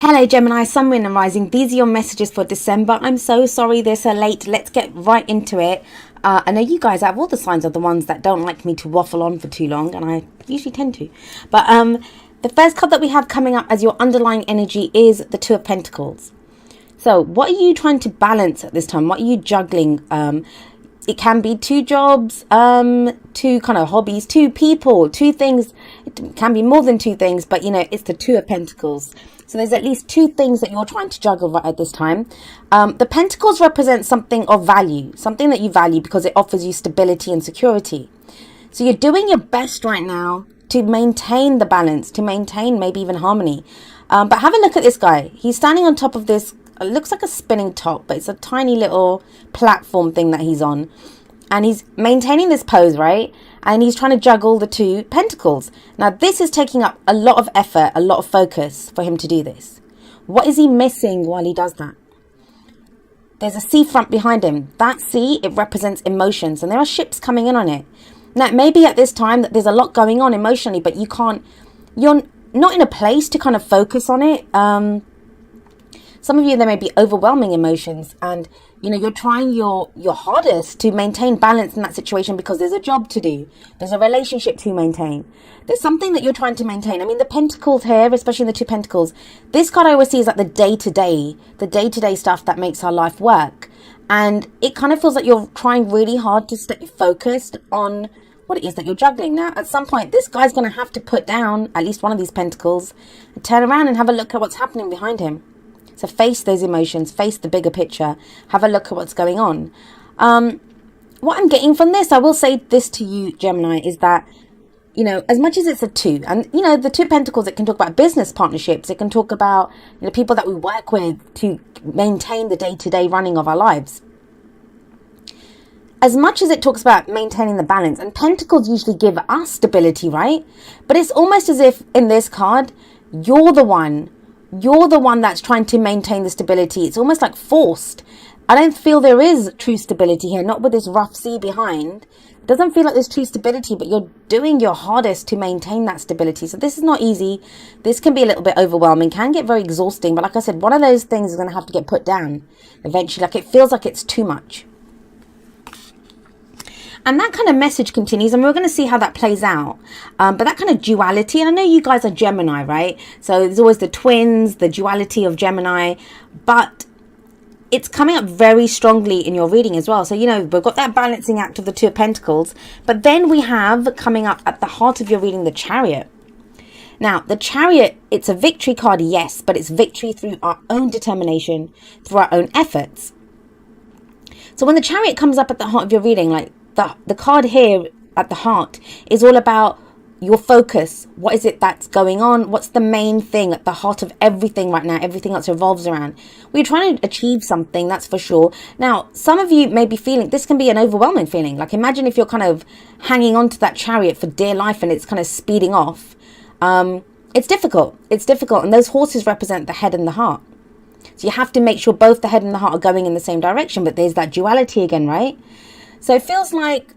Hello Gemini, Sun, Moon and Rising. These are your messages for December. I'm so sorry they're so late. Let's get right into it. I know you guys out of all the signs are the ones that don't like me to waffle on for too long, and I usually tend to. But the first card that we have coming up as your underlying energy is the Two of Pentacles. So what are you trying to balance at this time? What are you juggling? It can be two jobs, two kind of hobbies, two people, two things. It can be more than two things, but it's the Two of Pentacles. So there's at least two things that you're trying to juggle right at this time. The Pentacles represent something of value, something that you value because it offers you stability and security. So you're doing your best right now to maintain the balance, to maintain maybe even harmony. But have a look at this guy. He's standing on top of this. It looks like a spinning top, but it's a tiny little platform thing that he's on. And he's maintaining this pose, right? And he's trying to juggle the two pentacles. Now, this is taking up a lot of effort, a lot of focus for him to do this. What is he missing while he does that? There's a seafront behind him. That sea, it represents emotions, and there are ships coming in on it. Now, maybe at this time that there's a lot going on emotionally, but you're not in a place to kind of focus on it. Some of you, there may be overwhelming emotions, and you're trying your hardest to maintain balance in that situation because there's a job to do. There's a relationship to maintain. There's something that you're trying to maintain. I mean, the pentacles here, especially the Two Pentacles, this card I always see is like the day-to-day stuff that makes our life work. And it kind of feels like you're trying really hard to stay focused on what it is that you're juggling. Now, at some point, this guy's going to have to put down at least one of these pentacles and turn around and have a look at what's happening behind him. So face those emotions, face the bigger picture, have a look at what's going on. What I'm getting from this, I will say this to you, Gemini, is that, as much as it's a two, and, the Two Pentacles, it can talk about business partnerships. It can talk about people that we work with to maintain the day-to-day running of our lives. As much as it talks about maintaining the balance, and Pentacles usually give us stability, right? But it's almost as if in this card, you're the one that's trying to maintain the stability. It's almost like forced. I don't feel there is true stability here, not with this rough sea behind. It doesn't feel like there's true stability, but you're doing your hardest to maintain that stability. So this is not easy. This can be a little bit overwhelming, can get very exhausting. But like I said, one of those things is going to have to get put down eventually. Like, it feels like it's too much. And that kind of message continues, and we're going to see how that plays out. But that kind of duality, and I know you guys are Gemini, right? So there's always the twins, the duality of Gemini, but it's coming up very strongly in your reading as well. So, we've got that balancing act of the Two of Pentacles, but then we have coming up at the heart of your reading, the Chariot. Now, the Chariot, it's a victory card, yes, but it's victory through our own determination, through our own efforts. So when the Chariot comes up at the heart of your reading, like, the card here at the heart is all about your focus. What is it that's going on? What's the main thing at the heart of everything right now? Everything else revolves around. We're trying to achieve something, that's for sure. Now, some of you may be feeling, this can be an overwhelming feeling. Like, imagine if you're kind of hanging on to that chariot for dear life and it's kind of speeding off. It's difficult. It's difficult. And those horses represent the head and the heart. So you have to make sure both the head and the heart are going in the same direction. But there's that duality again, right? So it feels like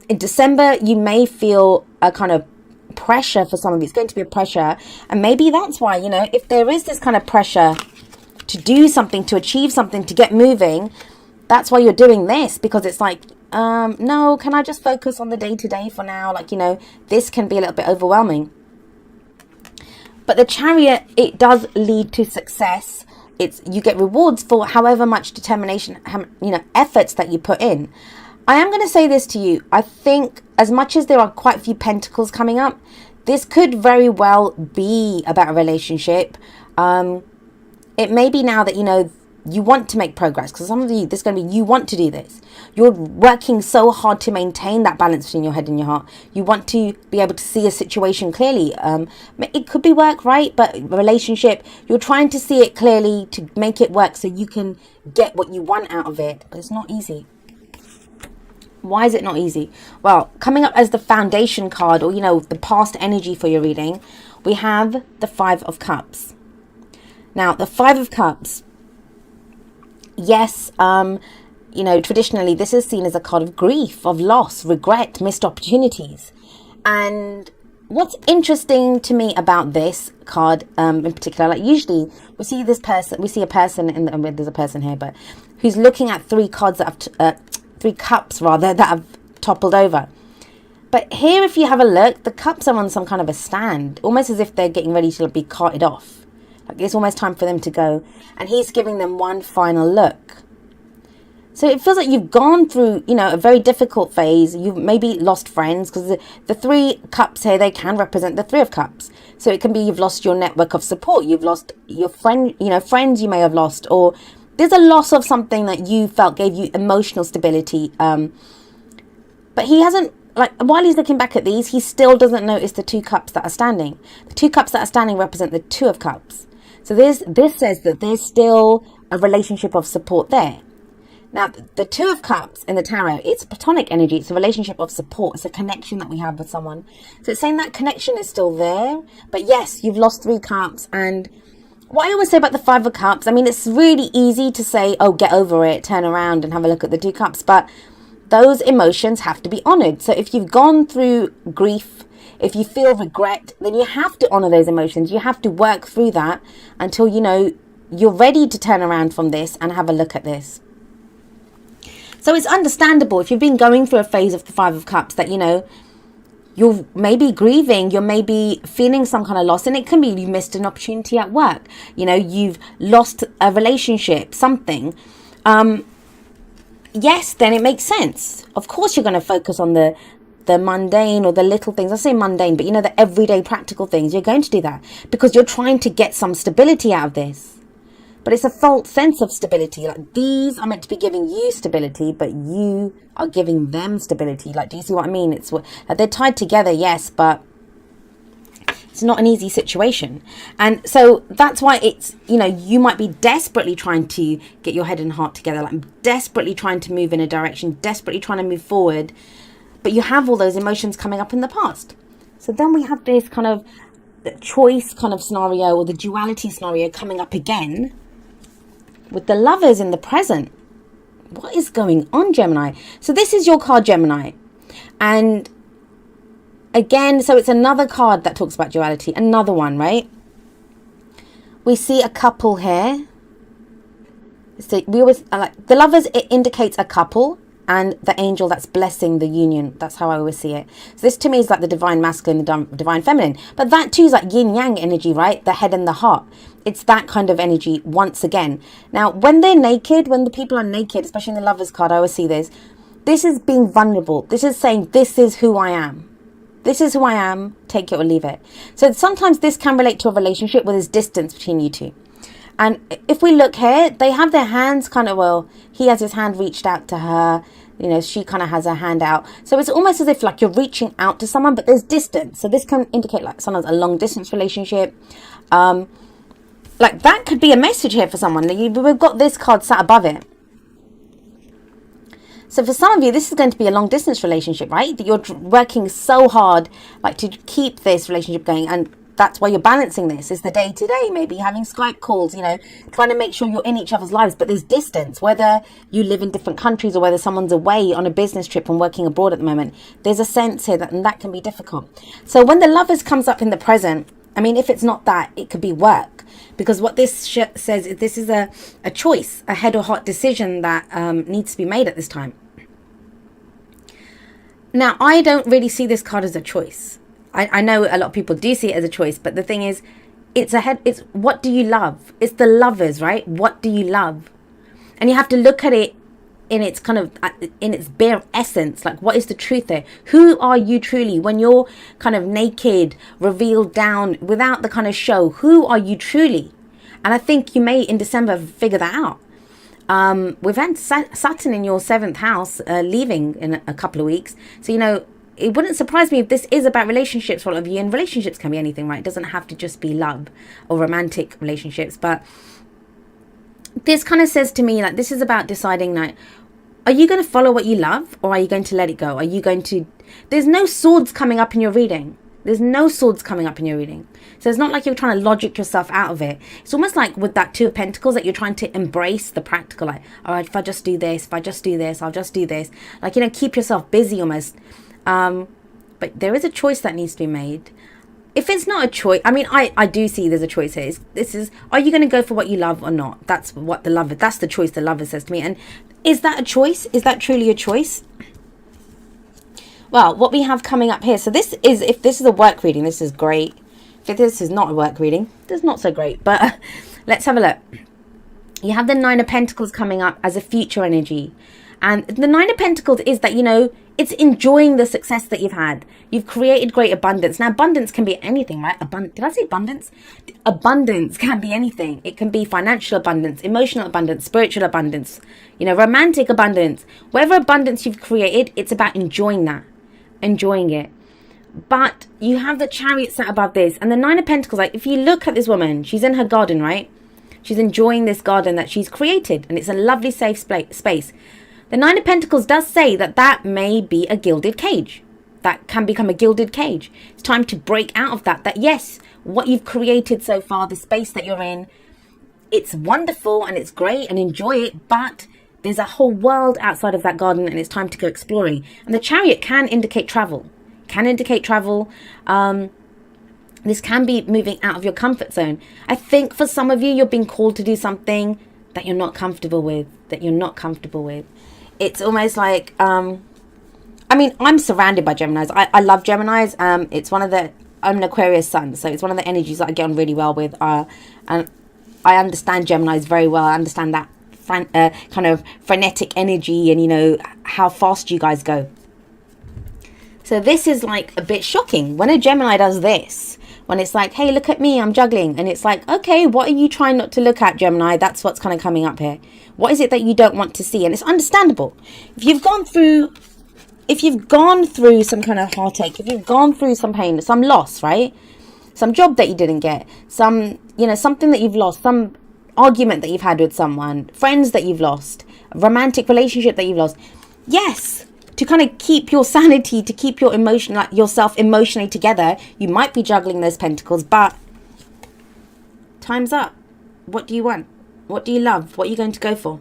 in December, you may feel a kind of pressure for some of you. It's going to be a pressure. And maybe that's why, if there is this kind of pressure to do something, to achieve something, to get moving, that's why you're doing this. Because it's like, no, can I just focus on the day-to-day for now? Like, this can be a little bit overwhelming. But the Chariot, it does lead to success. You get rewards for however much determination, efforts that you put in. I am going to say this to you. I think as much as there are quite a few pentacles coming up, this could very well be about a relationship. It may be now that, you want to make progress, because some of you, this is going to be, you want to do this. You're working so hard to maintain that balance between your head and your heart. You want to be able to see a situation clearly. It could be work, right? But relationship, you're trying to see it clearly to make it work so you can get what you want out of it. But it's not easy. Why is it not easy? Well, coming up as the foundation card, or, the past energy for your reading, we have the Five of Cups. Now, the Five of Cups, yes, traditionally this is seen as a card of grief, of loss, regret, missed opportunities. And what's interesting to me about this card, in particular, like usually we see a person there's a person here, but who's looking at three cards that have, three cups rather, that have toppled over. But here, if you have a look, the cups are on some kind of a stand, almost as if they're getting ready to be carted off. Like it's almost time for them to go. And he's giving them one final look. So it feels like you've gone through, a very difficult phase. You've maybe lost friends, because the three cups here, they can represent the three of cups. So it can be you've lost your network of support. You've lost your friend, friends you may have lost, or there's a loss of something that you felt gave you emotional stability. But he hasn't, while he's looking back at these, he still doesn't notice the two cups that are standing. The two cups that are standing represent the two of cups. So this says that there's still a relationship of support there. Now, the two of cups in the tarot, it's platonic energy. It's a relationship of support. It's a connection that we have with someone. So it's saying that connection is still there. But yes, you've lost three cups. And what I always say about the five of cups, it's really easy to say, oh, get over it, turn around and have a look at the two cups. But those emotions have to be honored. So if you've gone through grief, if you feel regret, then you have to honor those emotions. You have to work through that until, you're ready to turn around from this and have a look at this. So it's understandable if you've been going through a phase of the Five of Cups that, you're maybe grieving, you're maybe feeling some kind of loss. And it can be you missed an opportunity at work. You've lost a relationship, something. Yes, then it makes sense. Of course, you're going to focus on the mundane or the little things. I say mundane, but the everyday practical things. You're going to do that because you're trying to get some stability out of this. But it's a false sense of stability. Like these are meant to be giving you stability, but you are giving them stability. Like, do you see what I mean? It's they're tied together, yes, but it's not an easy situation. And so that's why it's, you might be desperately trying to get your head and heart together, like desperately trying to move in a direction, desperately trying to move forward, but you have all those emotions coming up in the past. So then we have this kind of choice kind of scenario, or the duality scenario coming up again, with the Lovers in the present. What is going on, Gemini? So this is your card, Gemini. And again, so it's another card that talks about duality. Another one, right? We see a couple here. So we always the Lovers, it indicates a couple, and the angel that's blessing the union. That's how I always see it. So this to me is like the divine masculine, the divine feminine. But that too is like yin yang energy, right? The head and the heart. It's that kind of energy once again. Now, when they're naked, when the people are naked, especially in the Lovers card, I always see this. This is being vulnerable. This is saying, this is who I am. This is who I am. Take it or leave it. So sometimes this can relate to a relationship where there's distance between you two. And if we look here, they have their hands kind of, he has his hand reached out to her. She kind of has her hand out. So it's almost as if like you're reaching out to someone, but there's distance. So this can indicate like sometimes a long distance relationship. Like that could be a message here for someone. We've got this card sat above it. So for some of you, this is going to be a long distance relationship, right? That you're working so hard like to keep this relationship going. And that's why you're balancing this. It's the day to day, maybe having Skype calls, trying to make sure you're in each other's lives. But there's distance, whether you live in different countries or whether someone's away on a business trip and working abroad at the moment. There's a sense here and that can be difficult. So when the Lovers comes up in the present, if it's not that, it could be work. Because what this says is this is a choice, a head or heart decision that needs to be made at this time. Now, I don't really see this card as a choice. I know a lot of people do see it as a choice, but the thing is, it's what do you love? It's the Lovers, right? What do you love? And you have to look at it in its kind of, in its bare essence. Like, what is the truth there? Who are you truly? When you're kind of naked, revealed down, without the kind of show, who are you truly? And I think you may, in December, figure that out. We've had Saturn in your 7th house leaving in a couple of weeks. So, it wouldn't surprise me if this is about relationships for all of you. And relationships can be anything, right? It doesn't have to just be love or romantic relationships. But this kind of says to me, like, this is about deciding, like, are you going to follow what you love, or are you going to let it go? Are you going to... There's no swords coming up in your reading. There's no swords coming up in your reading. So it's not like you're trying to logic yourself out of it. It's almost like with that Two of Pentacles that you're trying to embrace the practical. Like, all right, if I just do this, if I just do this, I'll just do this. Like, keep yourself busy almost. But but there is a choice that needs to be made. If it's not a choice, I mean, I do see there's a choice here. This is, are you going to go for what you love or not? That's the choice the lover says to me. And is that a choice? Is that truly a choice? Well, what we have coming up here. So this is, if this is a work reading, this is great. If this is not a work reading, this is not so great. But let's have a look. You have the Nine of Pentacles coming up as a future energy. And the Nine of Pentacles is that, you know, it's enjoying the success that you've had. You've created great abundance. Now, abundance can be anything, right? Did I say abundance? Abundance can be anything. It can be financial abundance, emotional abundance, spiritual abundance, you know, romantic abundance. Whatever abundance you've created, it's about enjoying that, enjoying it. But you have the Chariot sat above this. And the Nine of Pentacles, like, if you look at this woman, she's in her garden, right? She's enjoying this garden that she's created. And it's a lovely, safe space. The Nine of Pentacles does say that that may be a gilded cage. That can become a gilded cage. It's time to break out of that. That yes, what you've created so far, the space that you're in, it's wonderful and it's great and enjoy it. But there's a whole world outside of that garden and it's time to go exploring. And the Chariot can indicate travel. This can be moving out of your comfort zone. I think for some of you, you're being called to do something that you're not comfortable with. It's almost like, I mean, I'm surrounded by Geminis. I love Geminis. I'm an Aquarius sun, so it's one of the energies that I get on really well with. And I understand Geminis very well. I understand that kind of frenetic energy and, you know, how fast you guys go. So this is like a bit shocking when a Gemini does this. When it's like, hey, look at me, I'm juggling. And it's like, okay, what are you trying not to look at, Gemini? That's what's kind of coming up here. What is it that you don't want to see? And it's understandable. If you've gone through some kind of heartache, if you've gone through some pain, some loss, right? Some job that you didn't get, some, you know, something that you've lost, some argument that you've had with someone, friends that you've lost, a romantic relationship that you've lost. Yes. To kind of keep your sanity, to keep your emotion, like yourself emotionally together, you might be juggling those pentacles, but time's up. What do you want? What do you love? What are you going to go for?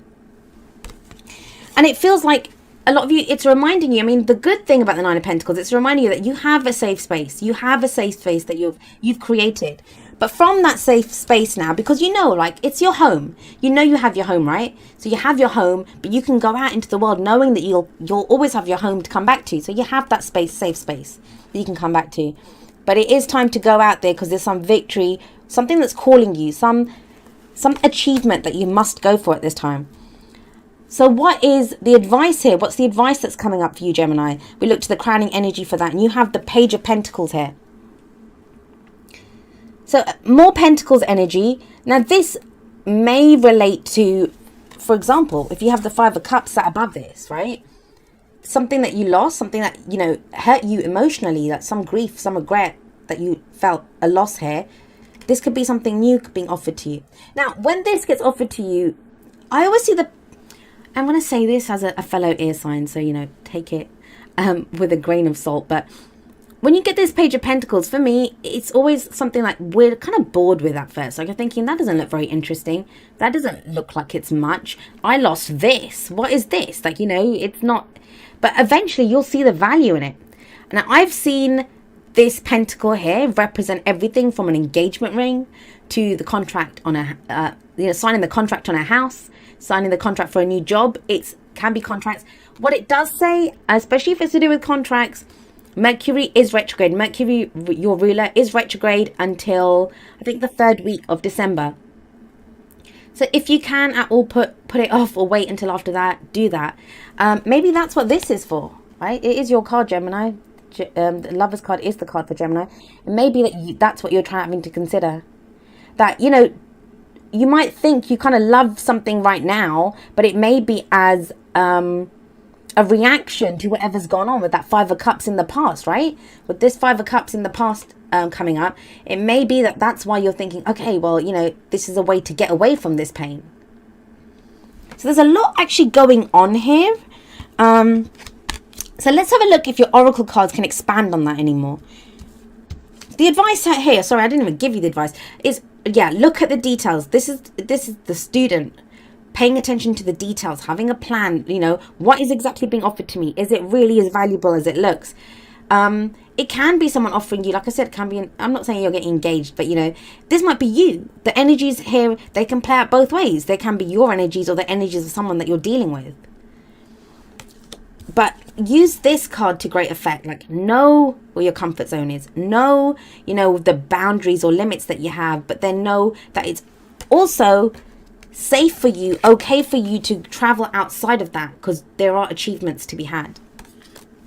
And it feels like a lot of you, it's reminding you, I mean, the good thing about the Nine of Pentacles, it's reminding you that you have a safe space. You have a safe space that you've created. But from that safe space now, because you know, like, it's your home. You know you have your home, right? So you have your home, but you can go out into the world knowing that you'll always have your home to come back to. So you have that space, safe space that you can come back to. But it is time to go out there because there's some victory, something that's calling you, some achievement that you must go for at this time. So what is the advice here? What's the advice that's coming up for you, Gemini? We look to the crowning energy for that. And you have the Page of Pentacles here. So more Pentacles energy. Now this may relate to, for example, if you have the Five of Cups sat above this, right? Something that you lost, something that, you know, hurt you emotionally, like some grief, some regret that you felt a loss here. This could be something new being offered to you. Now, when this gets offered to you, I always see I'm going to say this as a fellow air sign, so, you know, take it with a grain of salt, but when you get this Page of Pentacles, for me, it's always something like we're kind of bored with at first. Like you're thinking, that doesn't look very interesting. That doesn't look like it's much. I lost this. What is this? Like, you know, it's not. But eventually you'll see the value in it. Now, I've seen this pentacle here represent everything from an engagement ring to the contract on signing the contract on a house, signing the contract for a new job. It can be contracts. What it does say, especially if it's to do with contracts, Mercury is retrograde. Mercury, your ruler, is retrograde until, I think, the 3rd week of December. So if you can at all put it off or wait until after that, do that. Maybe that's what this is for, right? It is your card, Gemini. The Lover's card is the card for Gemini. And maybe that's what you're having to consider. That, you know, you might think you kind of love something right now, but it may be as a reaction to whatever's gone on with that Five of Cups in the past, right? With this Five of Cups in the past coming up, it may be that's why you're thinking, okay, well, you know, this is a way to get away from this pain. So there's a lot actually going on here. So let's have a look if your oracle cards can expand on that anymore. The advice here, sorry, I didn't even give you the advice, is, yeah, look at the details. This is the student paying attention to the details, having a plan, you know, what is exactly being offered to me? Is it really as valuable as it looks? It can be someone offering you, like I said, it can be, I'm not saying you're getting engaged, but you know, this might be you. The energies here, they can play out both ways. They can be your energies or the energies of someone that you're dealing with. But use this card to great effect. Like, know where your comfort zone is. Know, you know, the boundaries or limits that you have, but then know that it's also safe for you, okay for you to travel outside of that, because there are achievements to be had.